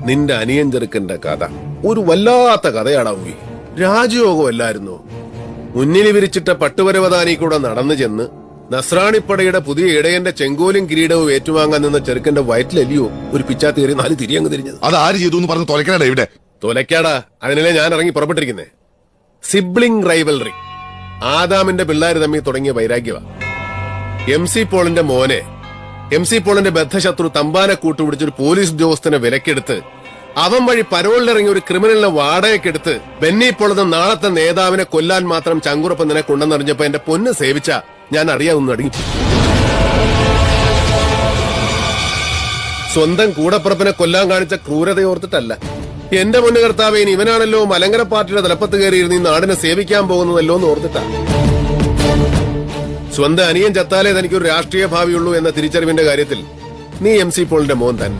നിന്റെ അനിയൻ ചെറുക്കന്റെ കഥ ഒരു വല്ലാത്ത കഥയാടാവൂ. രാജയോഗമല്ലായിരുന്നോ? മുന്നിൽ വിരിച്ചിട്ട പട്ടുപരവതാനി കൂടെ നടന്നു ചെന്ന് നസ്രാണിപ്പടയുടെ പുതിയ ഇടയന്റെ ചെങ്കോലും കിരീടവും ഏറ്റുവാങ്ങാൻ നിന്ന ചെറുക്കന്റെ വയറ്റിലല്ലയോ ഒരു പിച്ചാത്തി കയറി 4 തിരിയങ്ങ് തിരിഞ്ഞത്. അത് ആര് ചെയ്തു എന്ന് പറഞ്ഞ് തൊലക്കാടാ ഇവിടെ. തൊലക്കാടാ, അതിനല്ലേ ഞാൻ ഇറങ്ങി പുറപ്പെട്ടിരിക്കുന്നേ. സിബ്ലിംഗ് റൈവൽറി, ആദാമിന്റെ പിള്ളേര് തമ്മിൽ തുടങ്ങിയ വൈരാഗ്യവാ. MC പോളിന്റെ മോനെ MC പോളിന്റെ ബദ്ധശത്രു തമ്പാനെ കൂട്ടുപിടിച്ചൊരു പോലീസ് ഉദ്യോഗസ്ഥനെ വിലക്കെടുത്ത് അവൻ വഴി പരോളിലിറങ്ങി ഒരു ക്രിമിനലിനെ വാടകയ്ക്കെടുത്ത് ബെന്നി പോളെന്ന നാളത്തെ നേതാവിനെ കൊല്ലാൻ മാത്രം ചങ്കുറപ്പ് നിന്നെ കൊണ്ടെന്നറിഞ്ഞപ്പോ എന്റെ പൊന്ന് സേവിച്ച ഞാൻ അറിയാവുന്ന അടങ്ങി. സ്വന്തം കൂടപ്പുറപ്പിനെ കൊല്ലാൻ കാണിച്ച ക്രൂരതയോർത്തിട്ടല്ല. എന്റെ മുന്നു കർത്താവേ, ഇവനാണല്ലോ മലങ്കര പാർട്ടിയുടെ തലപ്പത്ത് കയറിയിരുന്ന് ഈ നാടിനെ സേവിക്കാൻ പോകുന്നതല്ലോ എന്ന് ഓർത്തിട്ടാ. സ്വന്തം അനിയൻ ചത്താലേ തനിക്കൊരു രാഷ്ട്രീയ ഭാവിയുള്ളൂ എന്ന തിരിച്ചറിവിന്റെ കാര്യത്തിൽ നീ MC പോളിന്റെ മോൻ തന്നെ.